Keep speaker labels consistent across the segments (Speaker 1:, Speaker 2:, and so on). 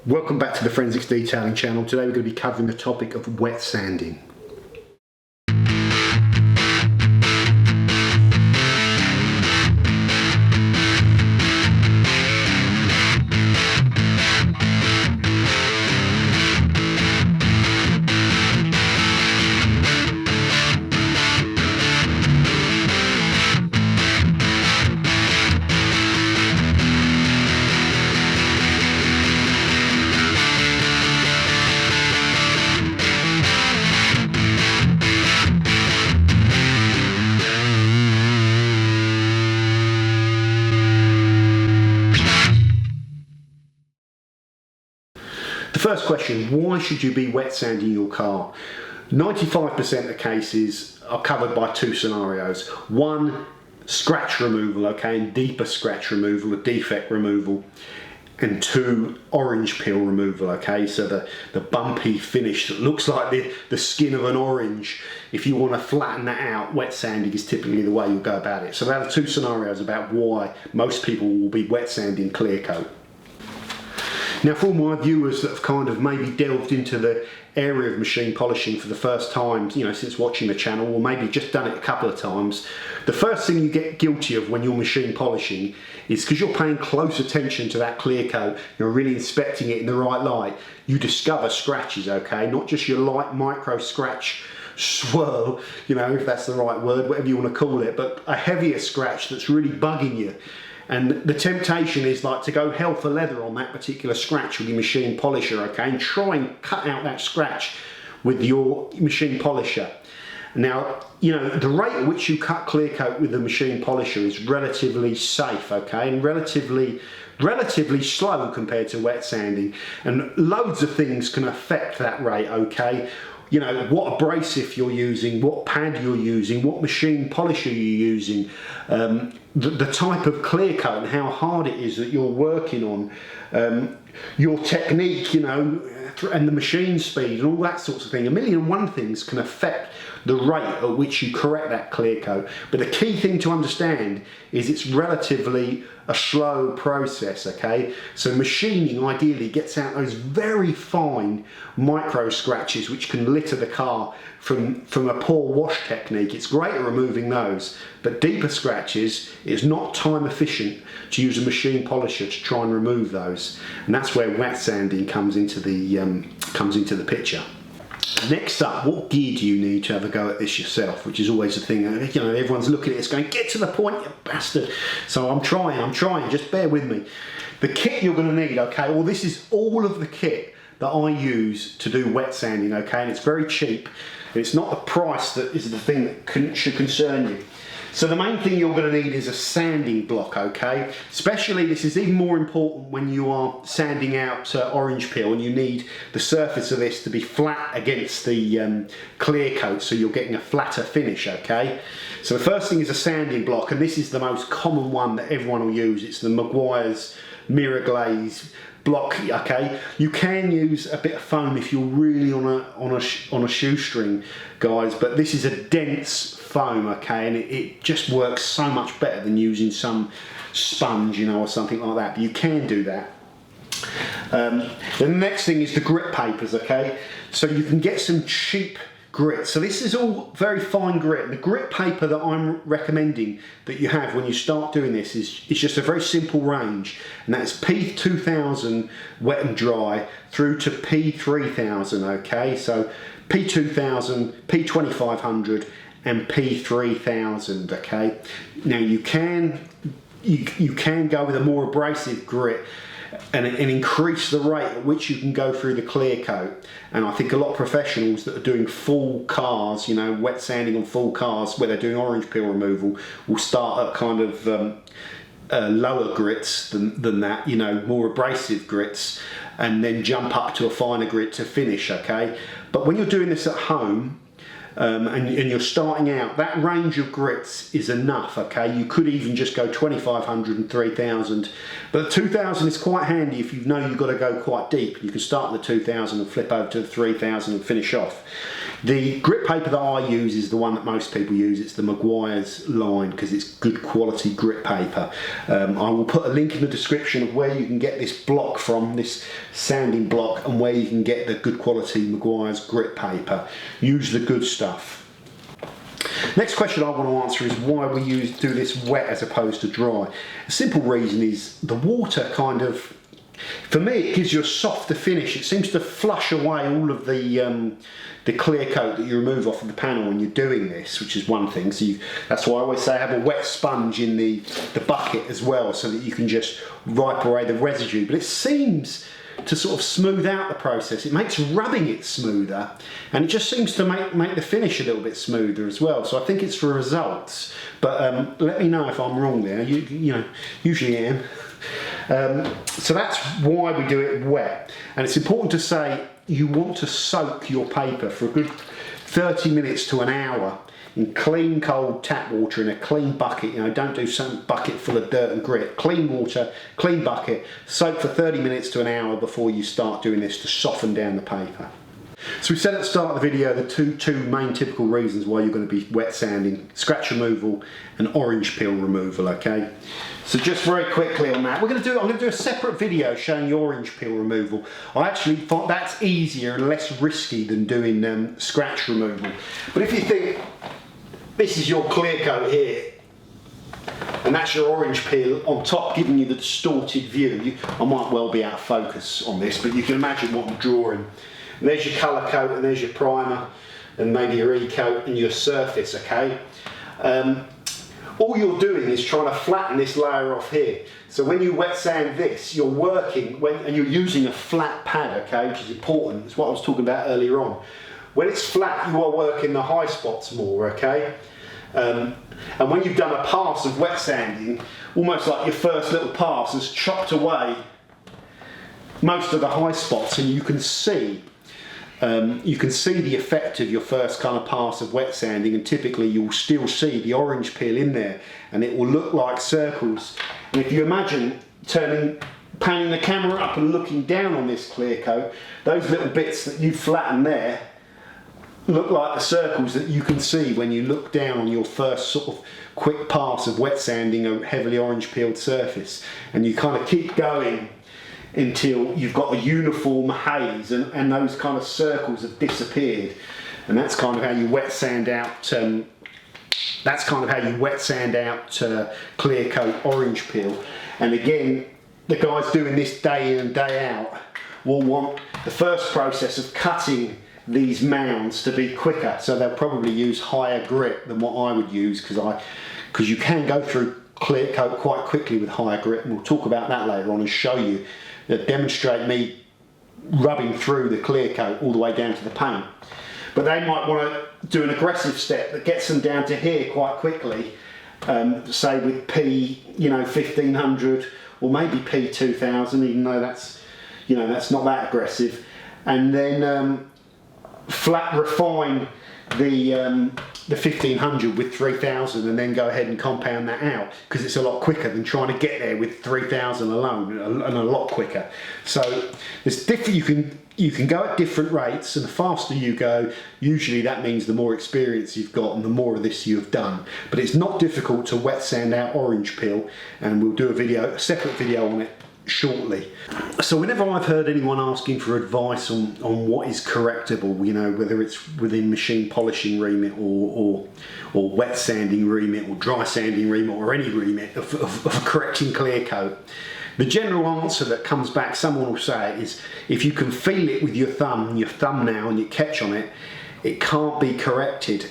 Speaker 1: Welcome back to the Forensics Detailing channel. Today we're going to be covering the topic of wet sanding. The first question, why should you be wet sanding your car? 95% of cases are covered by two scenarios. One, scratch removal, okay, and deeper scratch removal, or defect removal. And two, orange peel removal, okay, so the bumpy finish that looks like the skin of an orange. If you want to flatten that out, wet sanding is typically the way you'll go about it. So there are two scenarios about why most people will be wet sanding clear coat. Now, for all my viewers that have kind of maybe delved into the area of machine polishing for the first time, you know, since watching the channel, or maybe just done it a couple of times, the first thing you get guilty of when you're machine polishing is, because you're paying close attention to that clear coat, you're really inspecting it in the right light, you discover scratches, okay? Not just your light micro scratch swirl, you know, if that's the right word, whatever you want to call it, but a heavier scratch that's really bugging you. And the temptation is like to go hell for leather on that particular scratch with your machine polisher, okay, and try and cut out that scratch with your machine polisher. Now, you know, the rate at which you cut clear coat with the machine polisher is relatively safe, okay, and relatively slow compared to wet sanding, and loads of things can affect that rate, okay. You know, what abrasive you're using, what pad you're using, what machine polisher you're using, the type of clear coat and how hard it is that you're working on, your technique, you know, and the machine speed and all that sorts of thing. A million and one things can affect the rate at which you correct that clear coat. But the key thing to understand is it's relatively a slow process, okay? So machining ideally gets out those very fine micro scratches which can litter the car from a poor wash technique. It's great at removing those, but deeper scratches, it's not time efficient to use a machine polisher to try and remove those. And that's where wet sanding comes into the picture. Next up, what gear do you need to have a go at this yourself? Which is always a thing, you know, everyone's looking at it, it's going, get to the point, you bastard. So I'm trying, just bear with me. The kit you're going to need, okay, well, this is all of the kit that I use to do wet sanding, okay, and it's very cheap. It's not the price that is the thing that should concern you. So the main thing you're going to need is a sanding block, okay? Especially, this is even more important when you are sanding out orange peel, and you need the surface of this to be flat against the clear coat, so you're getting a flatter finish, okay? So the first thing is a sanding block, and this is the most common one that everyone will use. It's the Meguiars mirror glaze block, okay? You can use a bit of foam if you're really on a shoestring, guys, but this is a dense foam, okay, and it just works so much better than using some sponge, you know, or something like that. But you can do that. The next thing is the grit papers, okay? So you can get some cheap grit. So this is all very fine grit. The grit paper that I'm recommending that you have when you start doing this is just a very simple range, and that's P2000 wet and dry through to P3000, okay? So P2000, P2500 and P3000, okay? Now you can go with a more abrasive grit and increase the rate at which you can go through the clear coat. And I think a lot of professionals that are doing full cars, you know, wet sanding on full cars where they're doing orange peel removal, will start at kind of lower grits than that, you know, more abrasive grits, and then jump up to a finer grit to finish, okay? But when you're doing this at home, and you're starting out, that range of grits is enough, okay? You could even just go 2500 and 3000, but the 2000 is quite handy if you know you've got to go quite deep. You can start with the 2000 and flip over to the 3000 and finish off. The grit paper that I use is the one that most people use. It's the Meguiars line because it's good quality grit paper. I will put a link in the description of where you can get this block from, this sanding block, and where you can get the good quality Meguiars grit paper. Use the good stuff. Next question I want to answer is why we do this wet as opposed to dry. The simple reason is the water kind of, for me, it gives you a softer finish. It seems to flush away all of the clear coat that you remove off of the panel when you're doing this, which is one thing. So that's why I always say have a wet sponge in the bucket as well, so that you can just wipe away the residue. But it seems to sort of smooth out the process. It makes rubbing it smoother, and it just seems to make the finish a little bit smoother as well. So I think it's for results, but let me know if I'm wrong there. You know, usually I am. So that's why we do it wet, and it's important to say you want to soak your paper for a good 30 minutes to an hour in clean cold tap water in a clean bucket. You know, don't do some bucket full of dirt and grit. Clean water, clean bucket, soak for 30 minutes to an hour before you start doing this to soften down the paper. So we said at the start of the video the two main typical reasons why you're going to be wet sanding: scratch removal and orange peel removal, okay? So just very quickly on that, I'm going to do a separate video showing you orange peel removal. I actually thought that's easier and less risky than doing scratch removal. But if you think this is your clear coat here, and that's your orange peel on top giving you the distorted view, I might well be out of focus on this, but you can imagine what I'm drawing. And there's your colour coat, and there's your primer, and maybe your e-coat and your surface, okay? All you're doing is trying to flatten this layer off here. So when you wet sand this, you're working, and you're using a flat pad, okay, which is important. It's what I was talking about earlier on. When it's flat, you are working the high spots more, okay? And when you've done a pass of wet sanding, almost like your first little pass has chopped away most of the high spots, and you can see the effect of your first kind of pass of wet sanding, and typically you'll still see the orange peel in there, and it will look like circles. And if you imagine panning the camera up and looking down on this clear coat, those little bits that you flatten there look like the circles that you can see when you look down on your first sort of quick pass of wet sanding a heavily orange peeled surface, and you kind of keep going until you've got a uniform haze and those kind of circles have disappeared. And that's kind of how you wet sand out clear coat orange peel. And again, the guys doing this day in and day out will want the first process of cutting these mounds to be quicker, so they'll probably use higher grit than what I would use, because you can go through clear coat quite quickly with higher grit, and we'll talk about that later on and show you, demonstrate me rubbing through the clear coat all the way down to the paint. But they might want to do an aggressive step that gets them down to here quite quickly, say with P 1500 or maybe P2000, even though that's not that aggressive, and then flat refine the 1500 with 3000 and then go ahead and compound that out, because it's a lot quicker than trying to get there with 3000 alone, and a lot quicker. So there's you can go at different rates, and the faster you go, usually that means the more experience you've got and the more of this you've done. But it's not difficult to wet sand out orange peel, and we'll do a separate video on it shortly. So whenever I've heard anyone asking for advice on what is correctable, whether it's within machine polishing remit or wet sanding remit or dry sanding remit or any remit of correcting clear coat, the general answer that comes back, someone will say, is if you can feel it with your thumb and your thumbnail and you catch on it, it can't be corrected.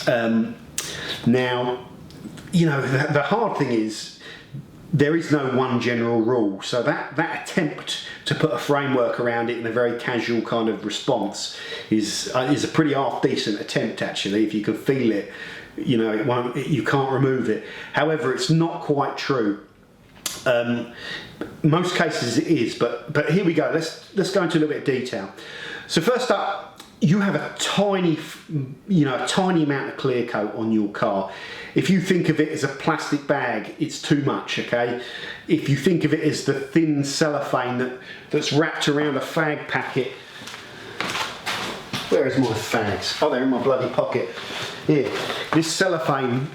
Speaker 1: Now, the hard thing is, there is no one general rule, so that attempt to put a framework around it in a very casual kind of response is a pretty half decent attempt, actually. If you can feel it, you can't remove it. However, it's not quite true. Most cases it is, but here we go. Let's go into a little bit of detail. So first up, you have a tiny, a tiny amount of clear coat on your car. If you think of it as a plastic bag, it's too much, okay? If you think of it as the thin cellophane that's wrapped around a fag packet. Where is my fags? Oh, they're in my bloody pocket. Here, this cellophane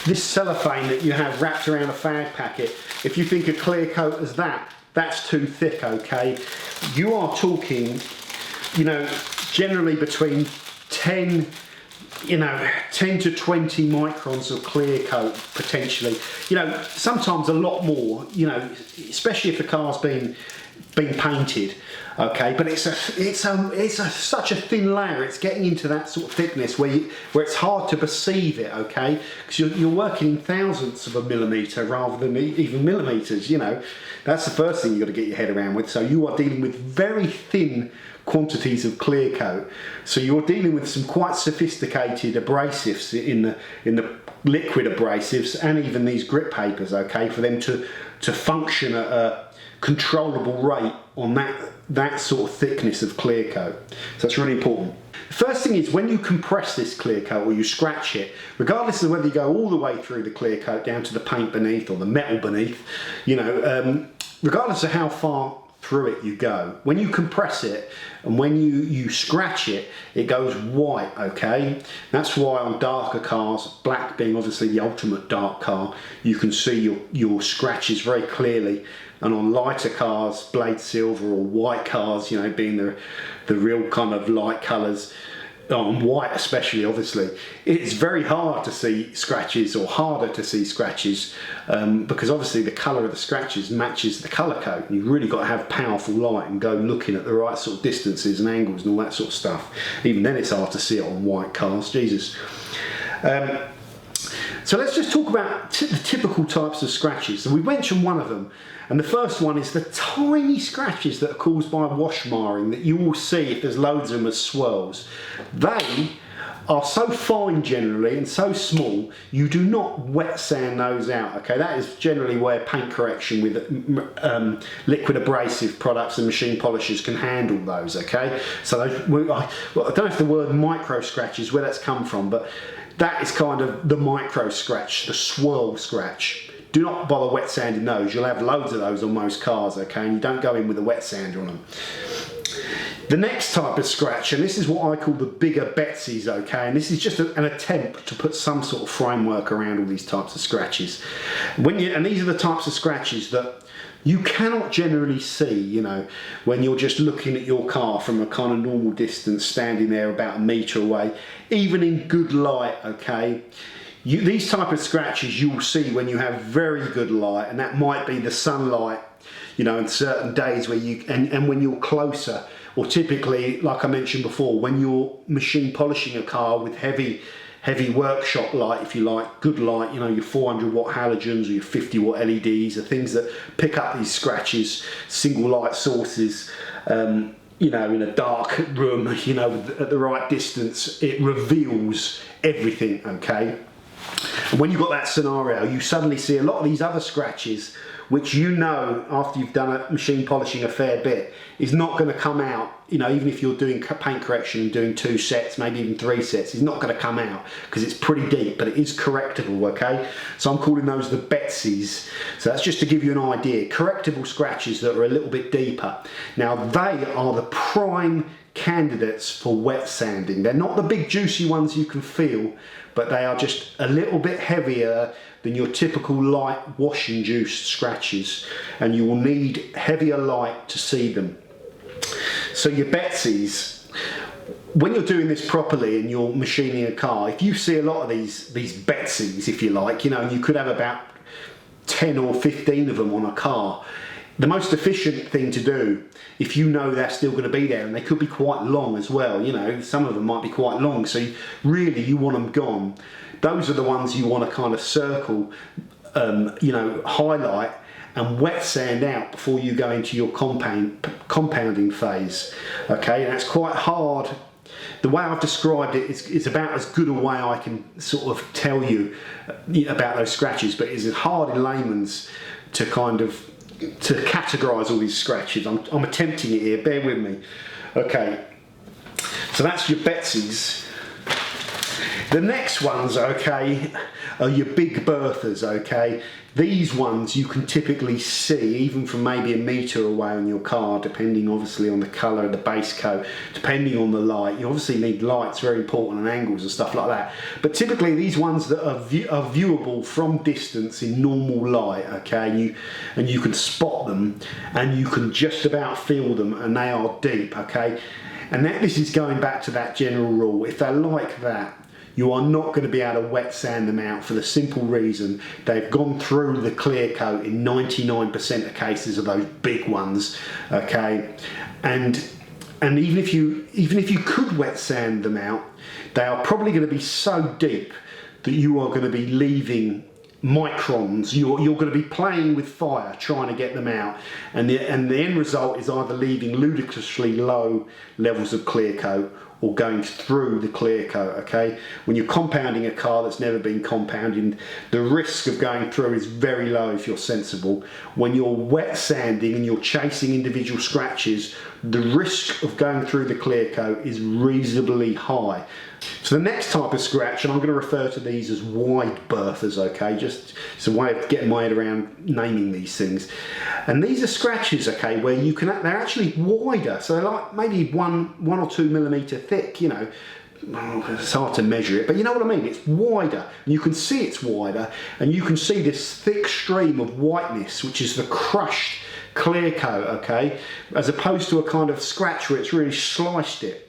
Speaker 1: that you have wrapped around a fag packet, if you think of clear coat as that, that's too thick, okay? You are talking, generally between 10 to 20 microns of clear coat potentially. Sometimes a lot more, especially if the car's been painted, okay? But it's such a thin layer. It's getting into that sort of thickness where it's hard to perceive it, okay? Because you're working in thousandths of a millimetre rather than even millimetres. That's the first thing you've got to get your head around with. So you are dealing with very thin quantities of clear coat. So you're dealing with some quite sophisticated abrasives in the liquid abrasives and even these grip papers, okay, for them to function at a controllable rate on that sort of thickness of clear coat. So that's really important. The first thing is when you compress this clear coat or you scratch it, regardless of whether you go all the way through the clear coat down to the paint beneath or the metal beneath, regardless of how far through it you go, when you compress it and when you scratch it, it goes white, okay? That's why on darker cars, black being obviously the ultimate dark car, you can see your scratches very clearly. And on lighter cars, blade silver or white cars, being the real kind of light colours, on white especially, obviously, it's very hard to see scratches, or harder to see scratches, because obviously the colour of the scratches matches the colour code. You've really got to have powerful light and go looking at the right sort of distances and angles and all that sort of stuff. Even then it's hard to see it on white cars, Jesus. So let's just talk about the typical types of scratches. So we mentioned one of them, and the first one is the tiny scratches that are caused by wash marring that you will see if there's loads of them as swirls. They are so fine generally and so small, you do not wet sand those out, okay? That is generally where paint correction with liquid abrasive products and machine polishers can handle those, okay? So I don't know if the word micro scratch is where that's come from, but that is kind of the micro scratch, the swirl scratch. Do not bother wet sanding those. You'll have loads of those on most cars, okay? And you don't go in with a wet sander on them. The next type of scratch, and this is what I call the bigger Betsies, okay? And this is just an attempt to put some sort of framework around all these types of scratches. And these are the types of scratches that you cannot generally see, when you're just looking at your car from a kind of normal distance, standing there about a metre away, even in good light, okay? These type of scratches you'll see when you have very good light, and that might be the sunlight, in certain days where and when you're closer, or typically, like I mentioned before, when you're machine polishing a car with heavy workshop light, if you like, good light, your 400 watt halogens or your 50 watt LEDs are things that pick up these scratches, single light sources, in a dark room, at the right distance, it reveals everything, okay? And when you've got that scenario, you suddenly see a lot of these other scratches, which after you've done machine polishing a fair bit, is not going to come out, even if you're doing paint correction and doing 2 sets, maybe even 3 sets, it's not going to come out because it's pretty deep, but it is correctable, okay? So I'm calling those the Betsies. So that's just to give you an idea. Correctable scratches that are a little bit deeper. Now they are the prime candidates for wet sanding. They're not the big juicy ones you can feel, but they are just a little bit heavier than your typical light wash induced scratches, and you will need heavier light to see them. So your Betsies, when you're doing this properly and you're machining a car, if you see a lot of these Betsies, if you like, and you could have about 10 or 15 of them on a car, the most efficient thing to do, if they're still going to be there, and they could be quite long as well, some of them might be quite long, so you want them gone. Those are the ones you want to kind of circle, highlight and wet sand out before you go into your compounding phase, okay? And that's quite hard. The way I've described it is about as good a way I can sort of tell you about those scratches, but it's hard in layman's to categorise all these scratches. I'm attempting it here, bear with me. Okay, So that's your Betsy's. The next ones, okay, are your big berthers, okay. These ones you can typically see even from maybe a metre away on your car, depending obviously on the colour of the base coat, depending on the light. You obviously need lights, very important, and angles and stuff like that. But typically these ones that are viewable from distance in normal light, okay, and you can spot them and you can just about feel them, and they are deep, okay. And this is going back to that general rule. If they're like that, you are not going to be able to wet sand them out for the simple reason they've gone through the clear coat in 99% of cases of those big ones, okay. And even if you could wet sand them out, they are probably going to be so deep that you are going to be leaving microns. You're going to be playing with fire trying to get them out, and the end result is either leaving ludicrously low levels of clear coat or going through the clear coat, okay? When you're compounding a car that's never been compounded, the risk of going through is very low if you're sensible. When you're wet sanding and you're chasing individual scratches, the risk of going through the clear coat is reasonably high. So the next type of scratch, and I'm going to refer to these as wide berthers, okay, just it's a way of getting my head around naming these things. And these are scratches, okay, where you can, they're actually wider, so they're like maybe one or 2 millimetre thick, you know. It's hard to measure it, but you know what I mean. It's wider, and you can see it's wider, and you can see this thick stream of whiteness, which is the crushed clear coat, okay, as opposed to a kind of scratch where it's really sliced it.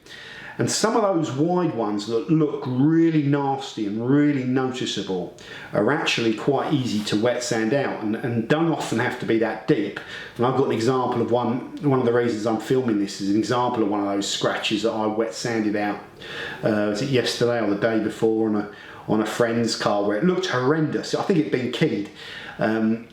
Speaker 1: And some of those wide ones that look really nasty and really noticeable are actually quite easy to wet sand out, and don't often have to be that deep. And I've got an example of one of the reasons I'm filming this is an example of one of those scratches that I wet sanded out. Was it yesterday or the day before on a friend's car where it looked horrendous. I think it'd been keyed. And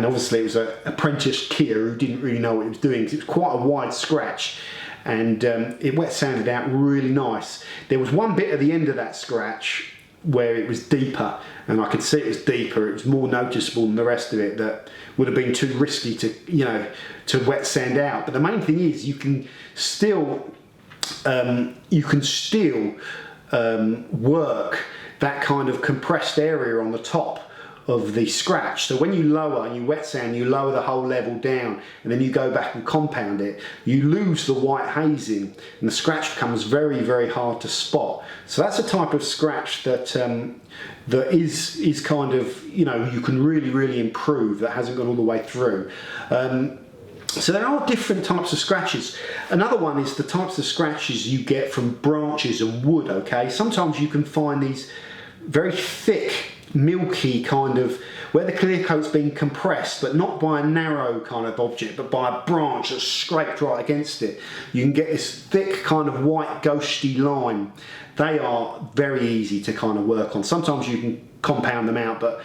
Speaker 1: obviously it was an apprentice keyer who didn't really know what he was doing, because it was quite a wide scratch. And it wet sanded out really nice. There was one bit at the end of that scratch where it was deeper, and I could see it was deeper, it was more noticeable than the rest of it, that would have been too risky to, you know, to wet sand out. But the main thing is you can still work that kind of compressed area on the top of the scratch. So when you lower and you wet sand, you lower the whole level down, and then you go back and compound it, you lose the white hazing, and the scratch becomes very, very hard to spot. So that's a type of scratch that that is kind of, you know, you can really improve, that hasn't gone all the way through. So there are different types of scratches. Another one is the types of scratches you get from branches and wood, okay? Sometimes you can find these very thick, milky kind of, where the clear coat's been compressed, but not by a narrow kind of object, but by a branch that's scraped right against it. You can get this thick kind of white ghosty line. They are very easy to kind of work on. Sometimes you can compound them out, but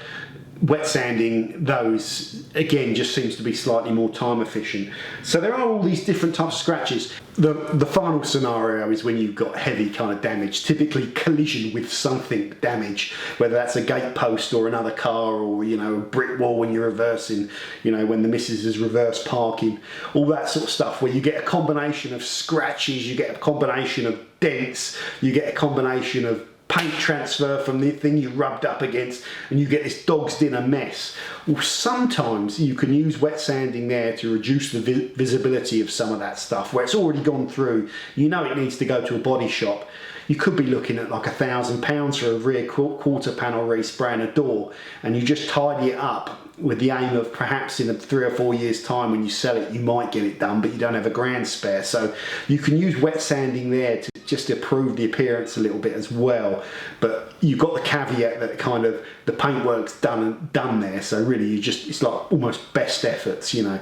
Speaker 1: wet sanding those again just seems to be slightly more time efficient. So there are all these different types of scratches. The final scenario is when you've got heavy kind of damage, typically collision with something damage, whether that's a gate post or another car, or, you know, a brick wall when you're reversing, you know, when the missus is reverse parking, all that sort of stuff, where you get a combination of scratches, you get a combination of dents, you get a combination of paint transfer from the thing you rubbed up against, and you get this dog's dinner mess. Well, sometimes you can use wet sanding there to reduce the visibility of some of that stuff where it's already gone through. You know it needs to go to a body shop. You could be looking at like £1,000 for a rear quarter panel respray and a door, and you just tidy it up with the aim of perhaps in 3 or 4 years time when you sell it you might get it done, but you don't have a grand spare. So you can use wet sanding there to just improve the appearance a little bit as well, but you've got the caveat that kind of the paintwork's done there, so really you just, it's like almost best efforts, you know.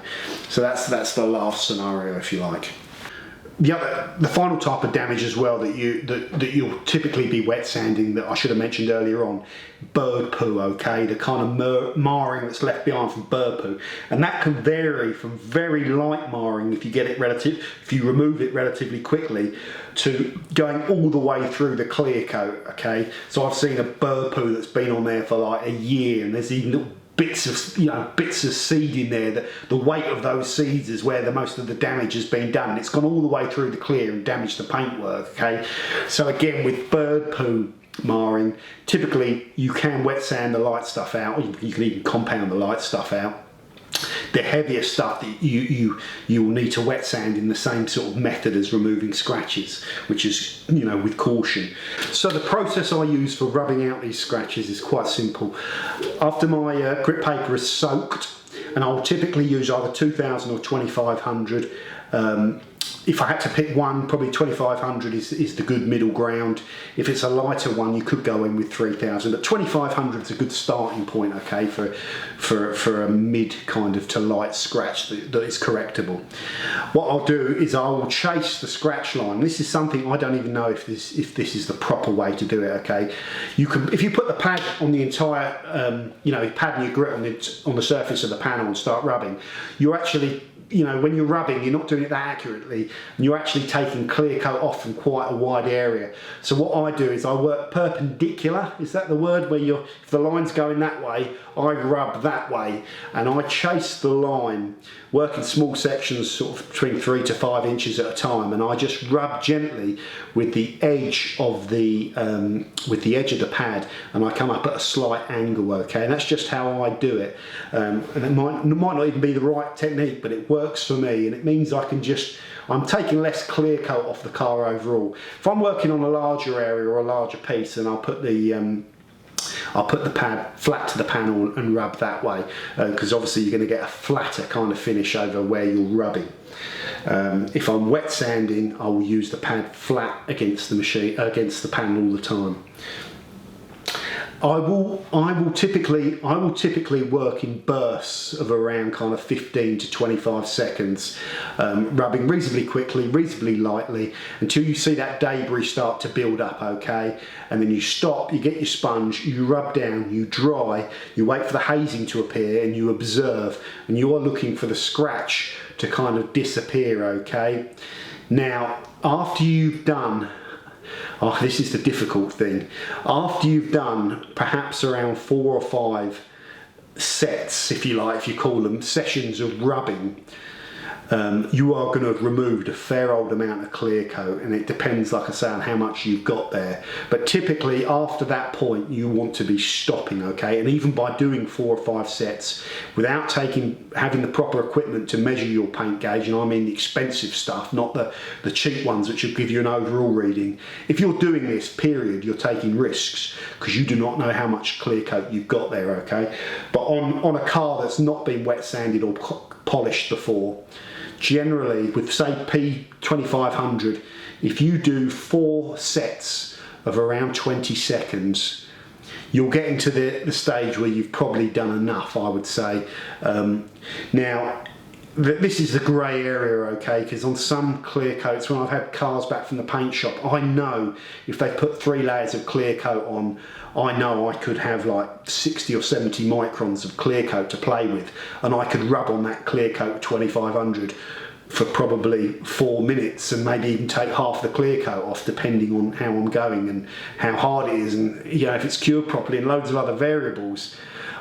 Speaker 1: So that's the last scenario, if you like. The final type of damage as well that you'll typically be wet sanding, that I should have mentioned earlier on, bird poo, okay, the kind of marring that's left behind from bird poo, and that can vary from very light marring if you remove it relatively quickly, to going all the way through the clear coat, okay. So I've seen a bird poo that's been on there for like a year, and there's even little bits of seed in there. The weight of those seeds is where most of the damage has been done. It's gone all the way through the clear and damaged the paintwork. Okay, so again, with bird poo marring, typically you can wet sand the light stuff out, or you can even compound the light stuff out. The heavier stuff that you will need to wet sand in the same sort of method as removing scratches, which is, you know, with caution. So the process I use for rubbing out these scratches is quite simple. After my grip paper is soaked, and I'll typically use either 2000 or 2500. If I had to pick one, probably 2500 is the good middle ground. If it's a lighter one, you could go in with 3000, but 2500 is a good starting point, okay, for a mid kind of to light scratch that is correctable. What I'll do is I will chase the scratch line. This is something I don't even know if this is the proper way to do it, okay. You can, if you put the pad on the entire, pad and your grip on the surface of the panel and start rubbing, you're actually, when you're rubbing, you're not doing it that accurately, and you're actually taking clear coat off from quite a wide area. So what I do is I work perpendicular, is that the word, where if the line's going that way, I rub that way, and I chase the line, work in small sections, sort of between 3 to 5 inches at a time, and I just rub gently with the edge of the pad, and I come up at a slight angle, okay, and that's just how I do it. And it might not even be the right technique, but it works for me, and it means I'm taking less clear coat off the car overall. If I'm working on a larger area or a larger piece, then I'll put the pad flat to the panel and rub that way, because obviously you're going to get a flatter kind of finish over where you're rubbing. If I'm wet sanding, I will use the pad flat against the panel all the time. I will typically work in bursts of around kind of 15 to 25 seconds, rubbing reasonably quickly, reasonably lightly, until you see that debris start to build up, okay? And then you stop, you get your sponge, you rub down, you dry, you wait for the hazing to appear, and you observe, and you are looking for the scratch to kind of disappear, okay? Now, after you've done, this is the difficult thing. After you've done perhaps around 4 or 5 sets, if you like, if you call them sessions of rubbing, you are going to have removed a fair old amount of clear coat, and it depends, like I say, on how much you've got there. But typically after that point you want to be stopping, okay? And even by doing 4 or 5 sets without having the proper equipment to measure your paint gauge, and I mean the expensive stuff, not the cheap ones which will give you an overall reading. If you're doing this, period, you're taking risks, because you do not know how much clear coat you've got there, okay? But on a car that's not been wet sanded or polished before, generally with say P2500, if you do 4 sets of around 20 seconds, you'll get into the stage where you've probably done enough, I would say. Now, this is the grey area, okay, because on some clear coats, when I've had cars back from the paint shop, I know if they put 3 layers of clear coat on, I know I could have like 60 or 70 microns of clear coat to play with, and I could rub on that clear coat 2500 for probably 4 minutes, and maybe even take half the clear coat off, depending on how I'm going and how hard it is, and if it's cured properly, and loads of other variables.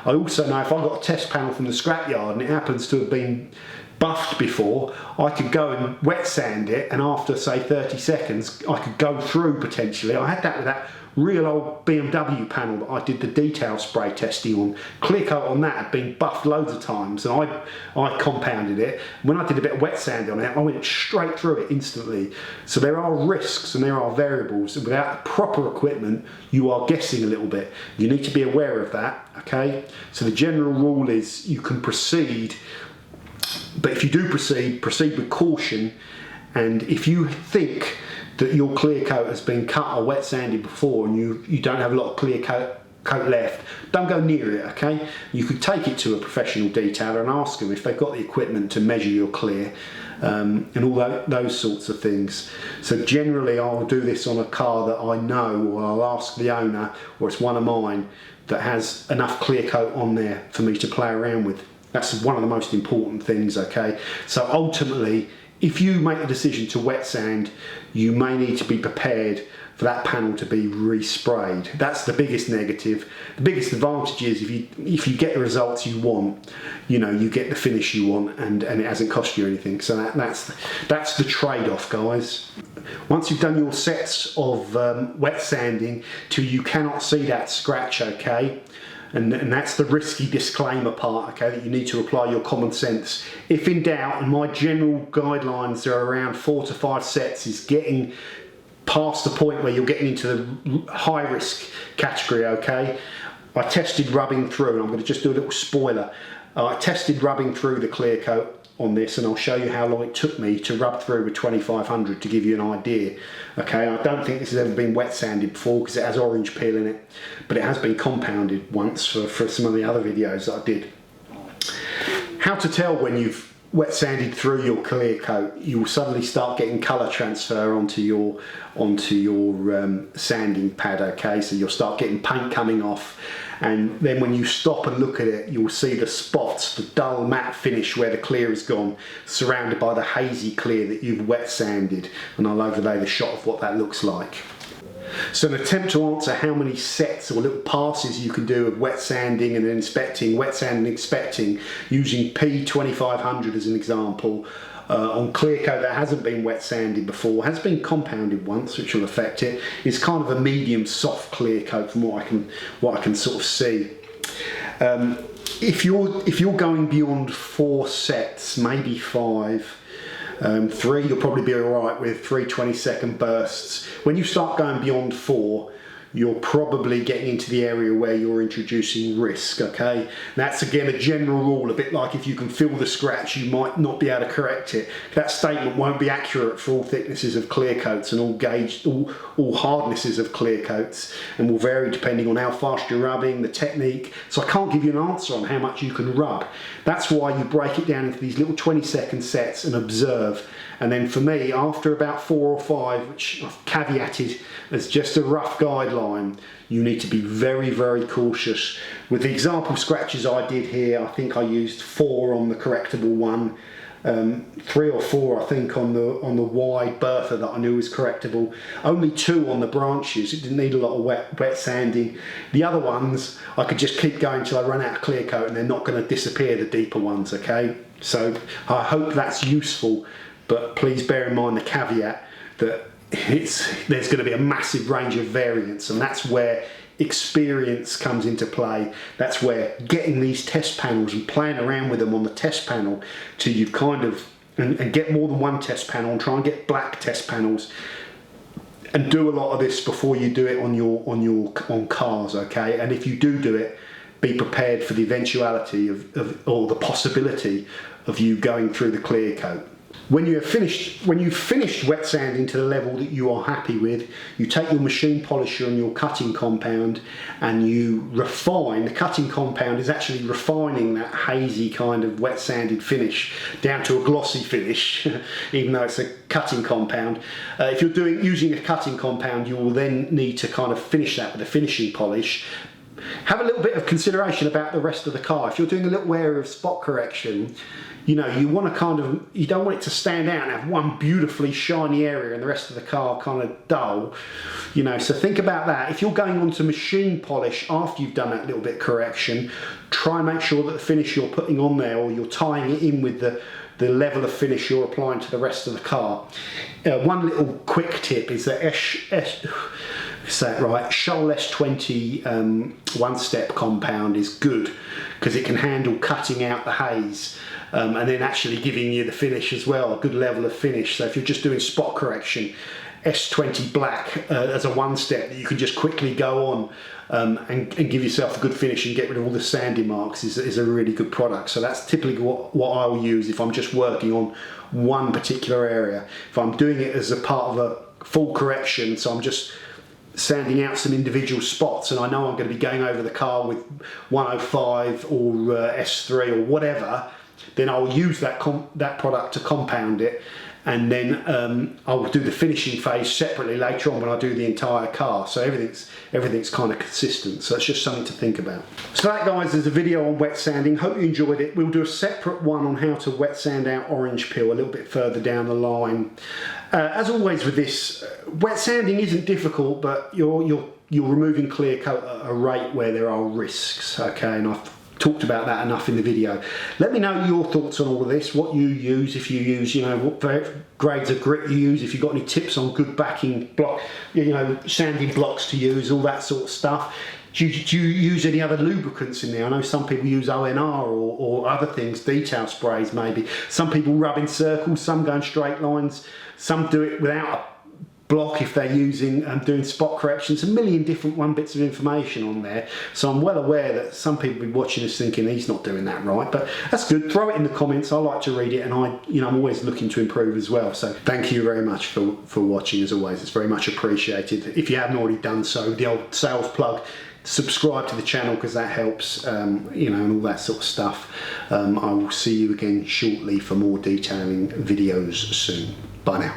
Speaker 1: I also know if I've got a test panel from the scrapyard and it happens to have been buffed before, I could go and wet sand it, and after say 30 seconds I could go through potentially. I had that with that real old BMW panel that I did the detail spray testing on. Clear coat on that had been buffed loads of times, and I compounded it. When I did a bit of wet sand on it, I went straight through it instantly. So there are risks and there are variables, and without the proper equipment you are guessing a little bit. You need to be aware of that, okay? So the general rule is you can proceed, but if you do proceed with caution, and if you think that your clear coat has been cut or wet sanded before and you don't have a lot of clear coat left, don't go near it, okay? You could take it to a professional detailer and ask them if they've got the equipment to measure your clear, and all those sorts of things. So generally I'll do this on a car that I know, or I'll ask the owner, or it's one of mine that has enough clear coat on there for me to play around with. That's one of the most important things, okay? So ultimately, if you make the decision to wet sand, you may need to be prepared for that panel to be resprayed. That's the biggest negative. The biggest advantage is if you get the results you want, you know, you get the finish you want, and it hasn't cost you anything. So that's the trade-off, guys. Once you've done your sets of wet sanding till you cannot see that scratch, okay, and that's the risky disclaimer part, okay, that you need to apply your common sense. If in doubt, and my general guidelines are around 4 to 5 sets, is getting past the point where you're getting into the high risk category, okay. I tested rubbing through, and I'm going to just do a little spoiler. I tested rubbing through the clear coat on this, and I'll show you how long it took me to rub through with 2500 to give you an idea. Okay, I don't think this has ever been wet sanded before because it has orange peel in it, but it has been compounded once for some of the other videos that I did. How to tell when you've wet sanded through your clear coat. You will suddenly start getting colour transfer onto your sanding pad, okay, so you'll start getting paint coming off, and then when you stop and look at it, you'll see the spots, the dull matte finish where the clear is gone, surrounded by the hazy clear that you've wet sanded, and I'll overlay the shot of what that looks like. So an attempt to answer how many sets or little passes you can do of wet sanding and then inspecting, wet sanding and inspecting, using P2500 as an example, on clear coat that hasn't been wet sanded before, has been compounded once, which will affect it, is kind of a medium soft clear coat from what I can sort of see. If you're going beyond 4 sets, maybe 5, 3 you'll probably be alright with, 3 20-second bursts. When you start going beyond 4, you're probably getting into the area where you're introducing risk, okay? That's again a general rule, a bit like if you can feel the scratch, you might not be able to correct it. That statement won't be accurate for all thicknesses of clear coats and all hardnesses of clear coats, and will vary depending on how fast you're rubbing, the technique. So I can't give you an answer on how much you can rub. That's why you break it down into these little 20-second sets and observe. And then for me, after about 4 or 5, which I've caveated as just a rough guideline, you need to be very, very cautious. With the example scratches I did here, I think I used 4 on the correctable one, 3 or 4 I think on the wide bertha that I knew was correctable, only 2 on the branches. It didn't need a lot of wet sanding. The other ones I could just keep going till I run out of clear coat, and they're not going to disappear, the deeper ones, okay? So I hope that's useful. But please bear in mind the caveat that there's going to be a massive range of variance, and that's where experience comes into play. That's where getting these test panels and playing around with them on the test panel till you've kind of, and get more than one test panel, and try and get black test panels, and do a lot of this before you do it on cars, okay? And if you do it, be prepared for the eventuality or the possibility of you going through the clear coat. When you've finished wet sanding to the level that you are happy with, you take your machine polisher and your cutting compound and you refine. The cutting compound is actually refining that hazy kind of wet sanded finish down to a glossy finish, even though it's a cutting compound. If you're using a cutting compound, you will then need to kind of finish that with a finishing polish. Have a little bit of consideration about the rest of the car. If you're doing a little area of spot correction, you know, you want to you don't want it to stand out and have one beautifully shiny area and the rest of the car kind of dull, you know, so think about that. If you're going on to machine polish after you've done that little bit of correction, try and make sure that the finish you're putting on there, or you're tying it in with the level of finish you're applying to the rest of the car. One little quick tip is that Scholl S20 one-step compound is good because it can handle cutting out the haze and then actually giving you the finish as well, a good level of finish. So if you're just doing spot correction, S20 black as a one-step that you can just quickly go on and give yourself a good finish and get rid of all the sanding marks is a really good product. So that's typically what I will use if I'm just working on one particular area. If I'm doing it as a part of a full correction, so I'm just sanding out some individual spots and I know I'm going to be going over the car with 105 or S3 or whatever, then I'll use that product to compound it and then I'll do the finishing phase separately later on when I do the entire car. So everything's kind of consistent. So it's just something to think about. So that, guys, is a video on wet sanding. Hope you enjoyed it. We'll do a separate one on how to wet sand out orange peel a little bit further down the line. As always with this, wet sanding isn't difficult, but you're removing clear coat at a rate where there are risks, okay, and I've talked about that enough in the video. Let me know your thoughts on all of this, what you use, if you use, you know, what grades of grit you use, if you've got any tips on good backing block, you know, sanding blocks to use, all that sort of stuff. Do you use any other lubricants in there? I know some people use ONR or other things, detail sprays maybe. Some people rub in circles, some go in straight lines, some do it without a block if they're using doing spot corrections. A million different bits of information on there. So I'm well aware that some people will be watching this thinking he's not doing that right, but that's good. Throw it in the comments. I like to read it, and I'm always looking to improve as well. So thank you very much for watching. As always, it's very much appreciated. If you haven't already done so, the old sales plug. Subscribe to the channel because that helps, you know, and all that sort of stuff. I will see you again shortly for more detailing videos soon. Bye now.